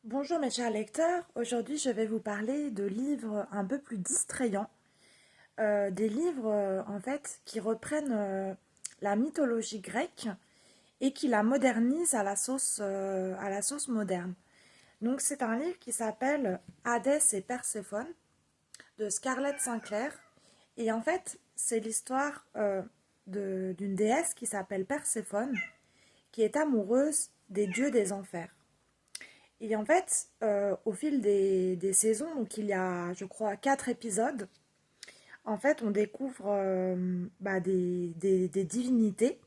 Bonjour mes chers lecteurs, aujourd'hui je vais vous parler de livres un peu plus distrayants, des livres en fait qui reprennent la mythologie grecque et qui la modernisent à la sauce moderne. Donc c'est un livre qui s'appelle Hadès et Perséphone de Scarlett Sinclair et en fait c'est l'histoire d'une déesse qui s'appelle Perséphone qui est amoureuse des dieux des enfers. Et en fait, au fil des saisons, donc il y a, je crois, 4 épisodes, en fait, on découvre des divinités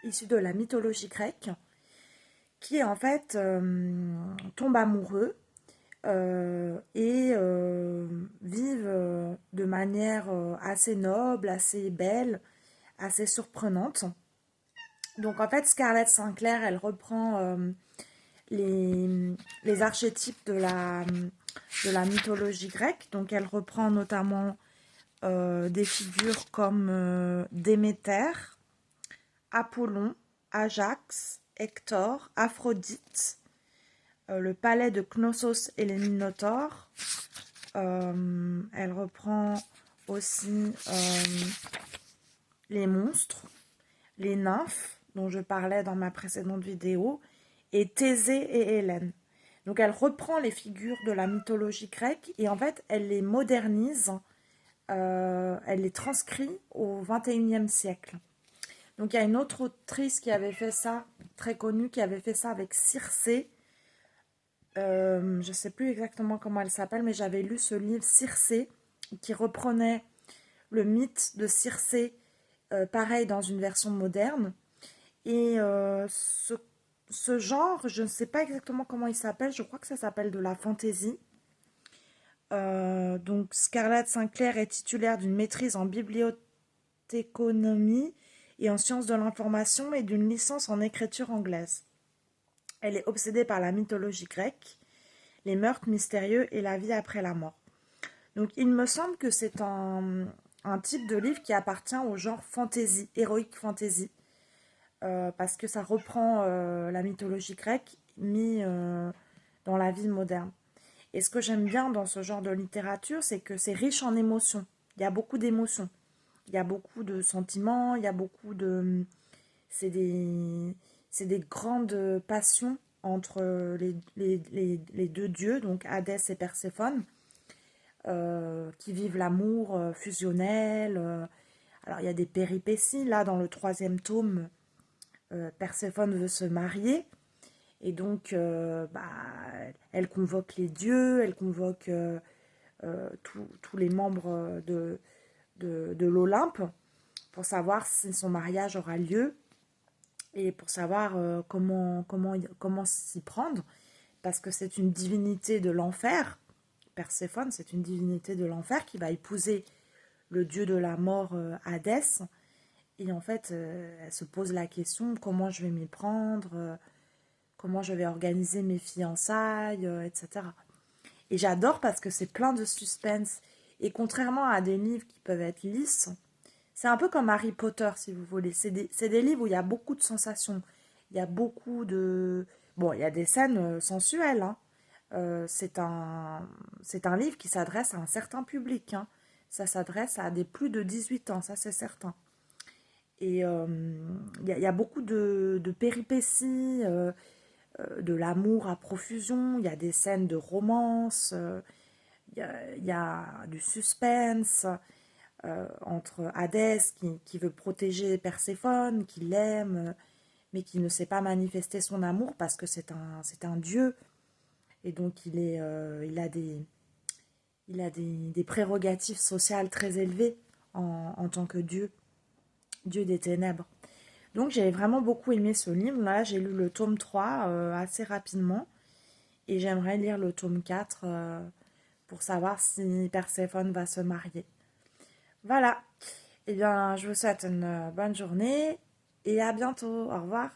issues de la mythologie grecque qui, en fait, tombent amoureux et vivent de manière assez noble, assez belle, assez surprenante. Donc, en fait, Scarlett Sinclair, elle reprend les, les archétypes de la mythologie grecque. Donc elle reprend notamment des figures comme Déméter, Apollon, Ajax, Hector, Aphrodite, le palais de Knossos et les Minotaures. Elle reprend aussi les monstres, les nymphes, dont je parlais dans ma précédente vidéo, et Thésée et Hélène. Donc elle reprend les figures de la mythologie grecque et en fait elle les modernise, elle les transcrit au XXIe siècle. Donc il y a une autre autrice qui avait fait ça, très connue, qui avait fait ça avec Circé. Je ne sais plus exactement comment elle s'appelle, mais j'avais lu ce livre Circé qui reprenait le mythe de Circé, pareil dans une version moderne. Et ce genre, je ne sais pas exactement comment il s'appelle, je crois que ça s'appelle de la fantasy. Donc Scarlett Sinclair est titulaire d'une maîtrise en bibliothéconomie et en sciences de l'information et d'une licence en écriture anglaise. Elle est obsédée par la mythologie grecque, les meurtres mystérieux et la vie après la mort. Donc il me semble que c'est un type de livre qui appartient au genre fantasy, héroïque fantasy. Parce que ça reprend la mythologie grecque mis dans la vie moderne. Et ce que j'aime bien dans ce genre de littérature, c'est que c'est riche en émotions. Il y a beaucoup d'émotions. Il y a beaucoup de sentiments, il y a beaucoup de... C'est des grandes passions entre les deux dieux, donc Hadès et Perséphone, qui vivent l'amour fusionnel. Alors il y a des péripéties. Là, dans le troisième tome, Perséphone veut se marier et donc elle convoque les dieux, elle convoque tous les membres de l'Olympe pour savoir si son mariage aura lieu et pour savoir comment s'y prendre parce que c'est une divinité de l'enfer. Perséphone, c'est une divinité de l'enfer qui va épouser le dieu de la mort Hadès. Et en fait, elle se pose la question, comment je vais m'y prendre, comment je vais organiser mes fiançailles, etc. Et j'adore parce que c'est plein de suspense. Et contrairement à des livres qui peuvent être lisses, c'est un peu comme Harry Potter, si vous voulez. C'est des livres où il y a beaucoup de sensations. Il y a beaucoup de... Bon, il y a des scènes sensuelles, hein. C'est un livre qui s'adresse à un certain public, hein. Ça s'adresse à des plus de 18 ans, ça c'est certain. Et y a beaucoup de péripéties, de l'amour à profusion, il y a des scènes de romance, y a du suspense entre Hadès qui veut protéger Perséphone, qui l'aime, mais qui ne sait pas manifester son amour parce que c'est un dieu. Et donc il a des prérogatives sociales très élevées en tant que dieu, dieu des ténèbres. Donc j'ai vraiment beaucoup aimé ce livre. Là, j'ai lu le tome 3 assez rapidement. Et j'aimerais lire le tome 4 pour savoir si Perséphone va se marier. Voilà. Eh bien, je vous souhaite une bonne journée et à bientôt. Au revoir.